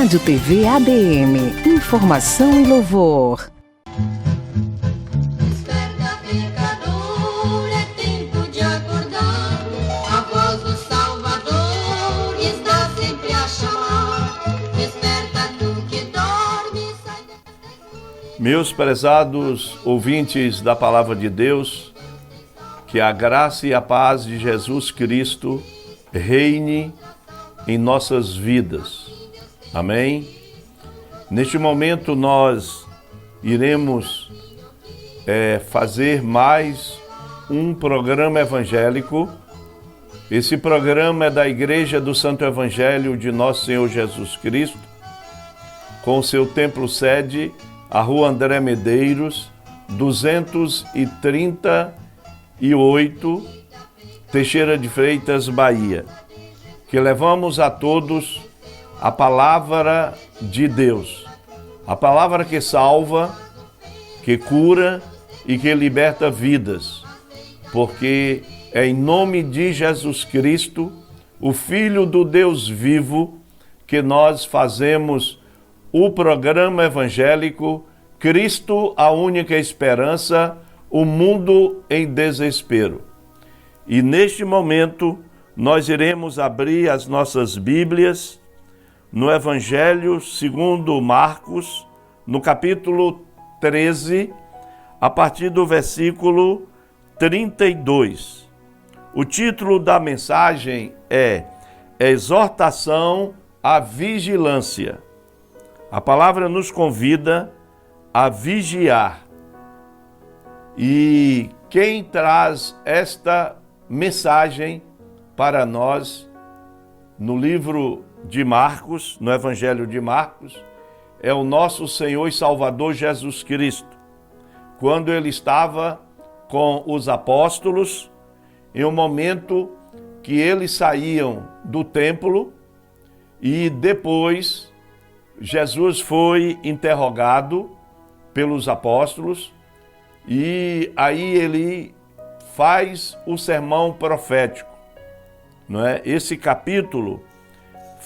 Rádio TV ADM. Informação e louvor. Desperta, pecador, é tempo de acordar. A voz do Salvador está sempre a chamar. Desperta, tu que dormes, sai dessa escuridão. Meus prezados ouvintes da Palavra de Deus, que a graça e a paz de Jesus Cristo reine em nossas vidas. Amém? Neste momento nós iremos fazer mais um programa evangélico. Esse programa é da Igreja do Santo Evangelho de Nosso Senhor Jesus Cristo, com seu templo sede, a Rua André Medeiros, 238, Teixeira de Freitas, Bahia. Que levamos a todos a palavra de Deus, a palavra que salva, que cura e que liberta vidas, porque é em nome de Jesus Cristo, o Filho do Deus vivo, que nós fazemos o programa evangélico Cristo, a única esperança, o mundo em desespero. E neste momento, nós iremos abrir as nossas Bíblias no Evangelho segundo Marcos, no capítulo 13, a partir do versículo 32. O título da mensagem é Exortação à Vigilância. A palavra nos convida a vigiar. E quem traz esta mensagem para nós, no livro de Marcos, no Evangelho de Marcos, é o nosso Senhor e Salvador Jesus Cristo. Quando ele estava com os apóstolos, em um momento que eles saíam do templo e depois Jesus foi interrogado pelos apóstolos e aí ele faz o sermão profético. Não é? Esse capítulo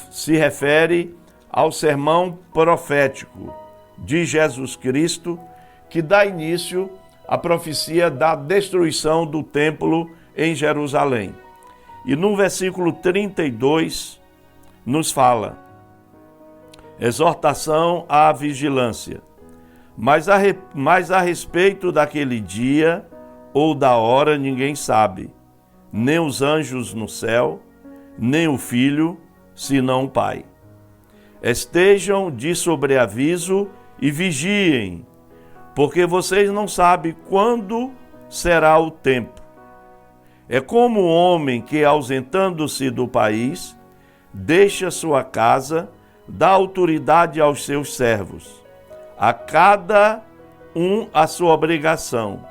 se refere ao sermão profético de Jesus Cristo, que dá início à profecia da destruição do templo em Jerusalém. E no versículo 32 nos fala: exortação à vigilância. Mas a respeito daquele dia ou da hora ninguém sabe, nem os anjos no céu, nem o Filho, senão o Pai. Estejam de sobreaviso e vigiem, porque vocês não sabem quando será o tempo. É como um homem que, ausentando-se do país, deixa sua casa, dá autoridade aos seus servos, a cada um a sua obrigação,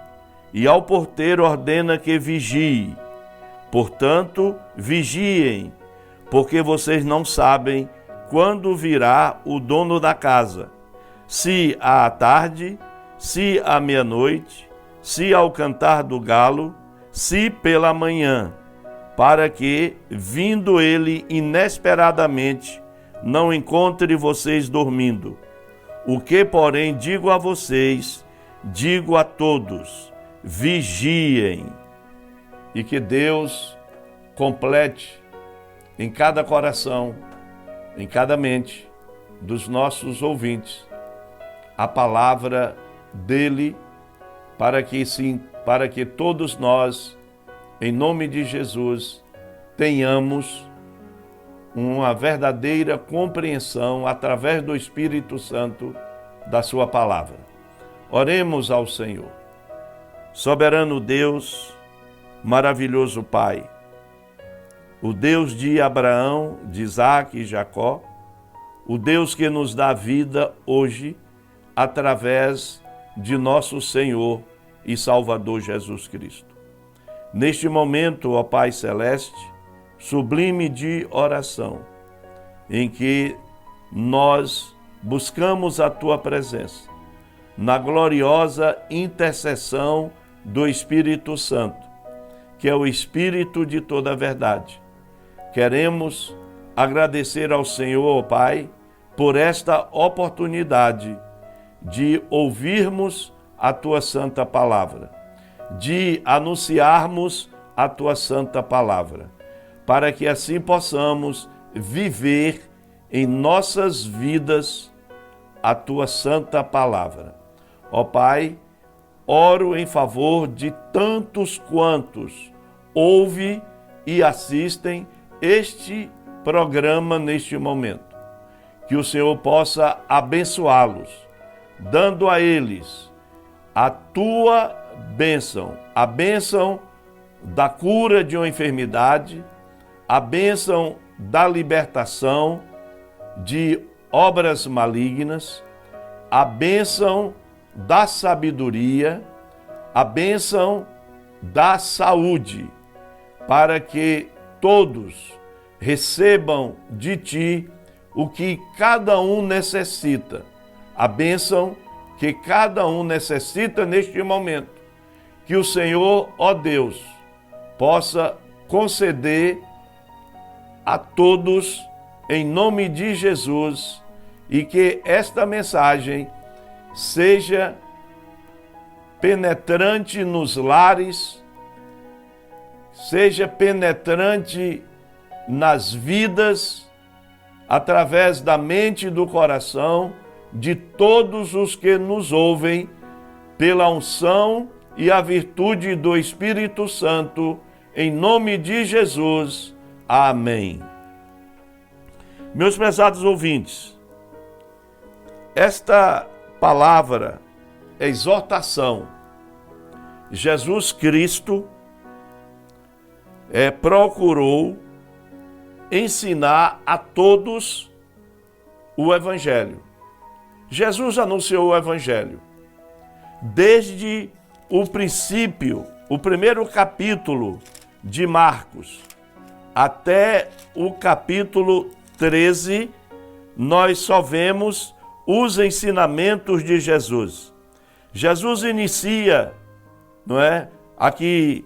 e ao porteiro ordena que vigie. Portanto, vigiem, porque vocês não sabem quando virá o dono da casa, se à tarde, se à meia-noite, se ao cantar do galo, se pela manhã, para que, vindo ele inesperadamente, não encontre vocês dormindo. O que, porém, digo a vocês, digo a todos: vigiem. E que Deus complete em cada coração, em cada mente dos nossos ouvintes, a palavra dele, para que todos nós, em nome de Jesus, tenhamos uma verdadeira compreensão através do Espírito Santo da sua palavra. Oremos ao Senhor. Soberano Deus, maravilhoso Pai, o Deus de Abraão, de Isaque e Jacó, o Deus que nos dá vida hoje através de nosso Senhor e Salvador Jesus Cristo. Neste momento, ó Pai Celeste, sublime de oração, em que nós buscamos a Tua presença, na gloriosa intercessão do Espírito Santo, que é o Espírito de toda a verdade. Queremos agradecer ao Senhor, ó Pai, por esta oportunidade de ouvirmos a tua santa palavra, de anunciarmos a tua santa palavra, para que assim possamos viver em nossas vidas a tua santa palavra. Ó Pai, oro em favor de tantos quantos ouvem e assistem este programa neste momento. Que o Senhor possa abençoá-los, dando a eles a tua bênção, a bênção da cura de uma enfermidade, a bênção da libertação de obras malignas, a bênção da sabedoria, a bênção da saúde, para que todos recebam de ti o que cada um necessita, a bênção que cada um necessita neste momento. Que o Senhor, ó Deus, possa conceder a todos em nome de Jesus, e que esta mensagem seja penetrante nos lares, seja penetrante nas vidas, através da mente e do coração de todos os que nos ouvem, pela unção e a virtude do Espírito Santo, em nome de Jesus. Amém. Meus prezados ouvintes, esta palavra é exortação. Jesus Cristo procurou ensinar a todos o Evangelho. Jesus anunciou o Evangelho. Desde o princípio, o primeiro capítulo de Marcos, até o capítulo 13, nós só vemos os ensinamentos de Jesus. Jesus inicia, não é, aqui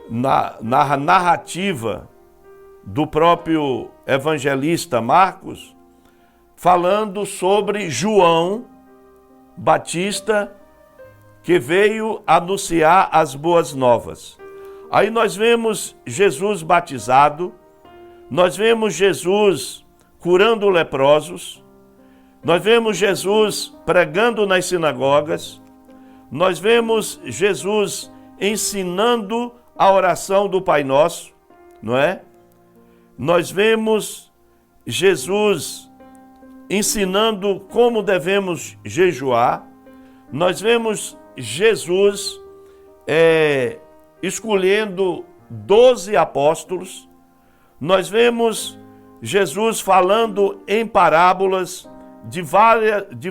na narrativa do próprio evangelista Marcos, falando sobre João Batista, que veio anunciar as boas novas. Aí nós vemos Jesus batizado, nós vemos Jesus curando leprosos, nós vemos Jesus pregando nas sinagogas, nós vemos Jesus ensinando a oração do Pai Nosso, não é? Nós vemos Jesus ensinando como devemos jejuar, nós vemos Jesus escolhendo 12 apóstolos, nós vemos Jesus falando em parábolas de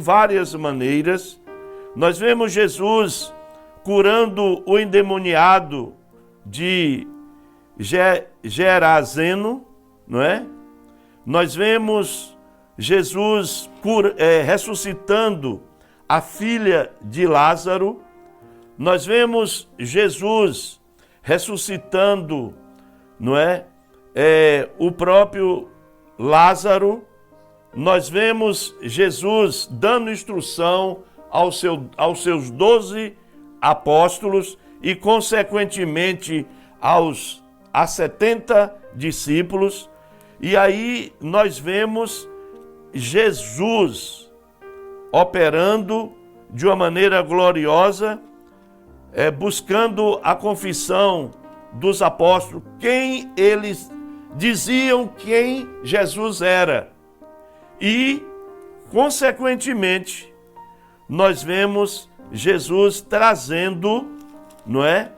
várias maneiras, nós vemos Jesus curando o endemoniado de Gerazeno, não é? Nós vemos Jesus ressuscitando a filha de Lázaro, nós vemos Jesus ressuscitando, não é? O próprio Lázaro, nós vemos Jesus dando instrução aos seus 12 apóstolos e, consequentemente, a 70 discípulos. E aí nós vemos Jesus operando de uma maneira gloriosa, buscando a confissão dos apóstolos, quem eles diziam quem Jesus era. E, consequentemente, nós vemos Jesus trazendo, não é,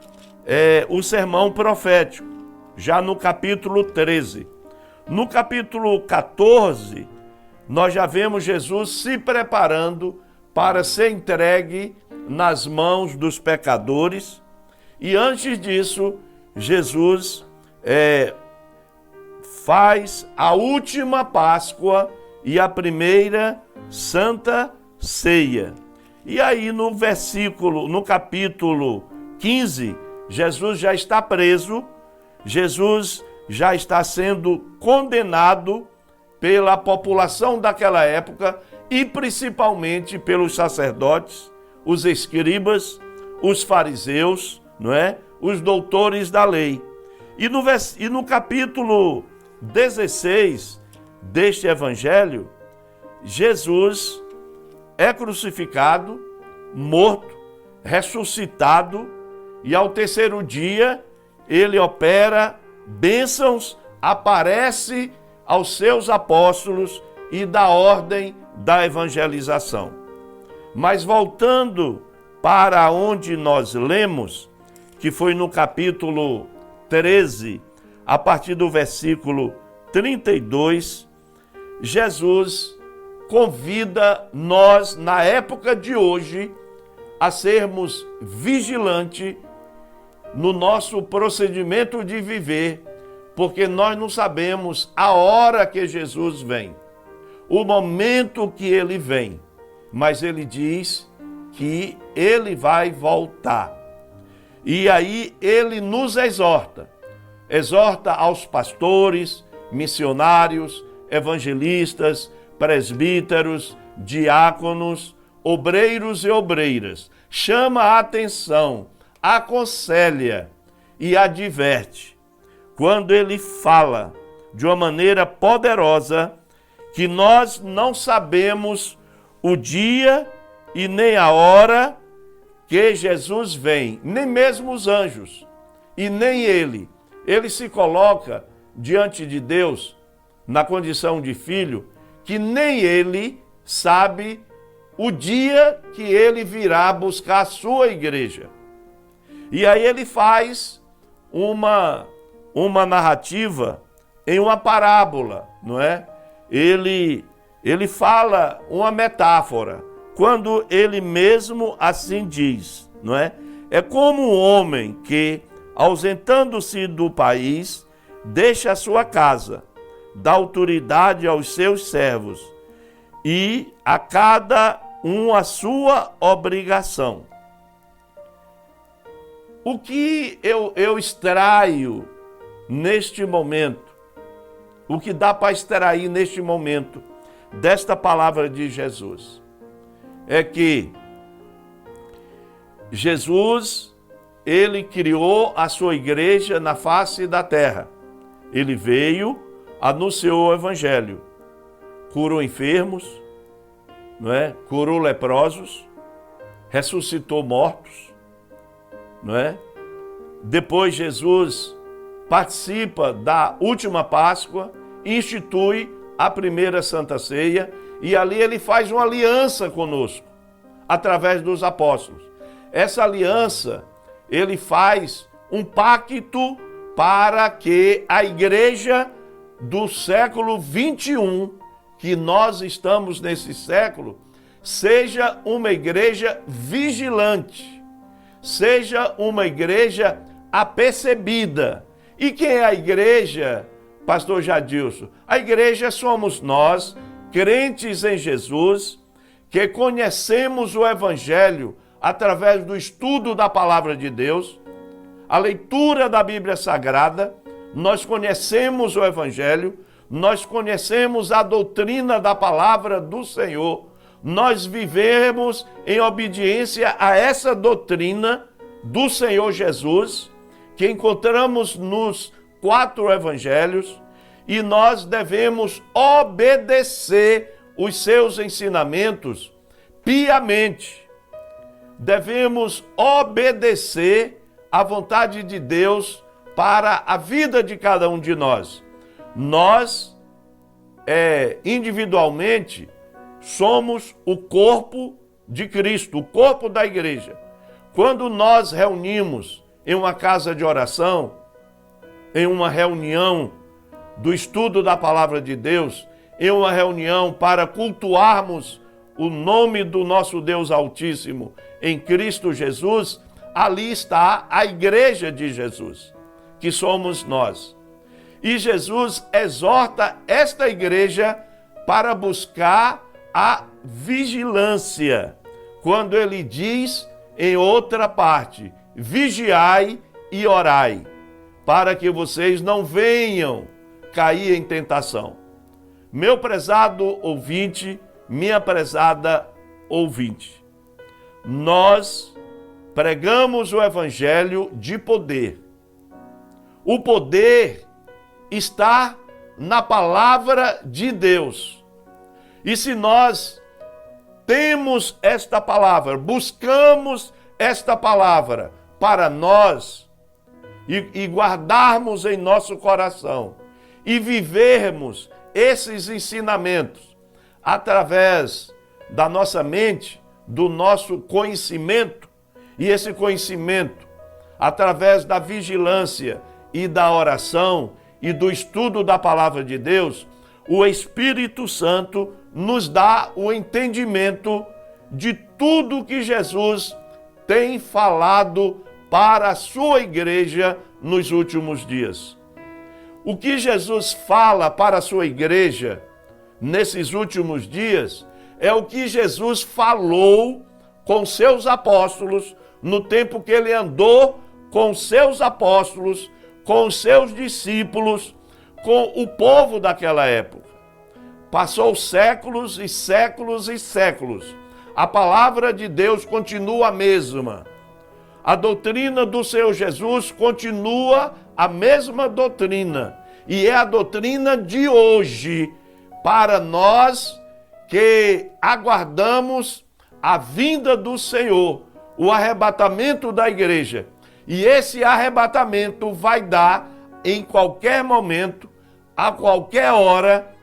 o sermão profético, já no capítulo 13. No capítulo 14, nós já vemos Jesus se preparando para ser entregue nas mãos dos pecadores. E antes disso, Jesus faz a última Páscoa e a primeira Santa Ceia. E aí no capítulo 15, Jesus já está preso, Jesus já está sendo condenado pela população daquela época e principalmente pelos sacerdotes, os escribas, os fariseus, não é? Os doutores da lei. E no capítulo 16 deste evangelho, Jesus é crucificado, morto, ressuscitado, e ao terceiro dia ele opera bênçãos, aparece aos seus apóstolos e dá ordem da evangelização. Mas voltando para onde nós lemos, que foi no capítulo 13, a partir do versículo 32, Jesus convida nós, na época de hoje, a sermos vigilantes no nosso procedimento de viver, porque nós não sabemos a hora que Jesus vem, o momento que ele vem, mas ele diz que ele vai voltar. E aí ele nos exorta aos pastores, missionários, evangelistas, presbíteros, diáconos, obreiros e obreiras, chama a atenção, aconselha e adverte, quando ele fala de uma maneira poderosa que nós não sabemos o dia e nem a hora que Jesus vem, nem mesmo os anjos, e nem ele. Ele se coloca diante de Deus na condição de filho, que nem ele sabe o dia que ele virá buscar a sua igreja. E aí ele faz uma narrativa em uma parábola, não é? Ele fala uma metáfora, quando ele mesmo assim diz, não é? É como um homem que, ausentando-se do país, deixa a sua casa, dá autoridade aos seus servos e a cada um a sua obrigação. O que eu extraio neste momento, o que dá para extrair neste momento desta palavra de Jesus, é que Jesus, ele criou a sua igreja na face da terra. Ele veio, anunciou o evangelho, curou enfermos, não é? Curou leprosos, ressuscitou mortos, não é? Depois Jesus participa da última Páscoa, institui a primeira Santa Ceia e ali ele faz uma aliança conosco, através dos apóstolos. Essa aliança, ele faz um pacto para que a igreja do século 21, que nós estamos nesse século, seja uma igreja vigilante, seja uma igreja apercebida. E quem é a igreja, pastor Jadilson? A igreja somos nós, crentes em Jesus, que conhecemos o evangelho através do estudo da palavra de Deus, a leitura da Bíblia Sagrada. Nós conhecemos o evangelho, nós conhecemos a doutrina da palavra do Senhor, nós vivemos em obediência a essa doutrina do Senhor Jesus, que encontramos nos 4 evangelhos, e nós devemos obedecer os seus ensinamentos piamente. Devemos obedecer à vontade de Deus para a vida de cada um de nós. Nós, individualmente, somos o corpo de Cristo, o corpo da igreja. Quando nós reunimos em uma casa de oração, em uma reunião do estudo da palavra de Deus, em uma reunião para cultuarmos o nome do nosso Deus Altíssimo em Cristo Jesus, ali está a igreja de Jesus, que somos nós. E Jesus exorta esta igreja para buscar a vigilância, quando ele diz em outra parte: vigiai e orai, para que vocês não venham cair em tentação. Meu prezado ouvinte, minha prezada ouvinte, nós pregamos o evangelho de poder. O poder está na palavra de Deus. E se nós temos esta palavra, buscamos esta palavra para nós e guardarmos em nosso coração e vivermos esses ensinamentos através da nossa mente, do nosso conhecimento, e esse conhecimento através da vigilância e da oração e do estudo da palavra de Deus, o Espírito Santo nos dá o entendimento de tudo que Jesus tem falado para a sua igreja nos últimos dias. O que Jesus fala para a sua igreja nesses últimos dias é o que Jesus falou com seus apóstolos no tempo que ele andou com seus apóstolos, com seus discípulos, com o povo daquela época. Passou séculos e séculos e séculos. A palavra de Deus continua a mesma. A doutrina do Senhor Jesus continua a mesma doutrina. E é a doutrina de hoje para nós que aguardamos a vinda do Senhor, o arrebatamento da igreja. E esse arrebatamento vai dar em qualquer momento, a qualquer hora,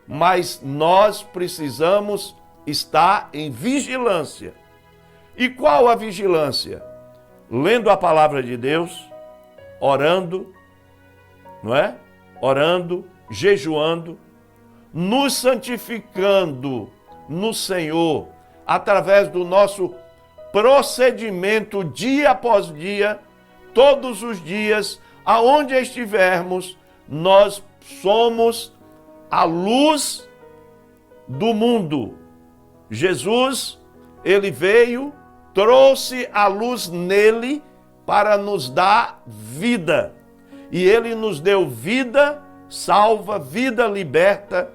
mas nós precisamos estar em vigilância. E qual a vigilância? Lendo a palavra de Deus, orando, não é? Orando, jejuando, nos santificando no Senhor, através do nosso procedimento dia após dia, todos os dias, aonde estivermos, nós somos a luz do mundo. Jesus, ele veio, trouxe a luz nele para nos dar vida. E ele nos deu vida salva, vida liberta,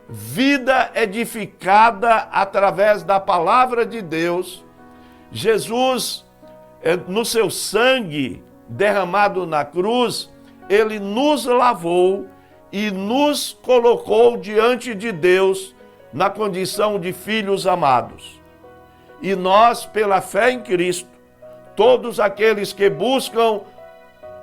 vida edificada através da palavra de Deus. Jesus, no seu sangue derramado na cruz, ele nos lavou e nos colocou diante de Deus na condição de filhos amados. E nós, pela fé em Cristo, todos aqueles que buscam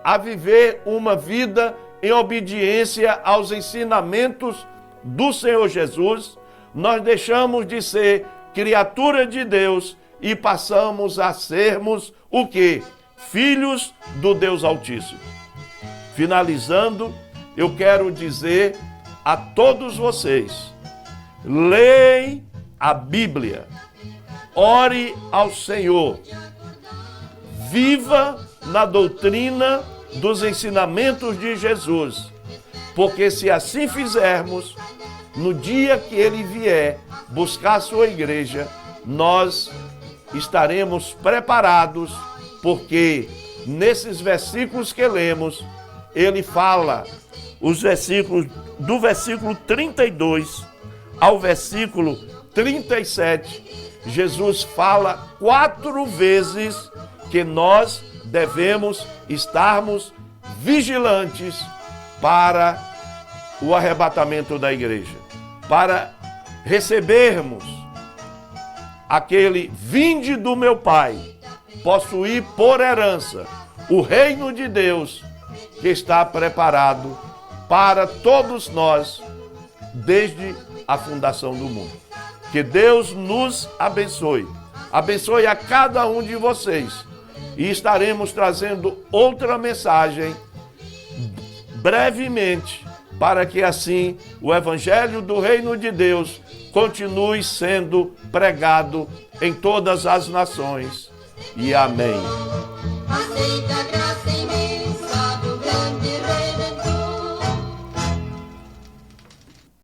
a viver uma vida em obediência aos ensinamentos do Senhor Jesus, nós deixamos de ser criatura de Deus e passamos a sermos o quê? Filhos do Deus Altíssimo. Finalizando, eu quero dizer a todos vocês, leia a Bíblia, ore ao Senhor, viva na doutrina dos ensinamentos de Jesus, porque se assim fizermos, no dia que ele vier buscar a sua igreja, nós estaremos preparados, porque nesses versículos que lemos, ele fala, os versículos do versículo 32 ao versículo 37, Jesus fala 4 vezes que nós devemos estarmos vigilantes para o arrebatamento da igreja, para recebermos aquele vinde do meu Pai, possuir por herança o reino de Deus que está preparado para todos nós desde a fundação do mundo. Que Deus nos abençoe. Abençoe a cada um de vocês. E estaremos trazendo outra mensagem brevemente, para que assim o Evangelho do Reino de Deus continue sendo pregado em todas as nações. E amém. Aceita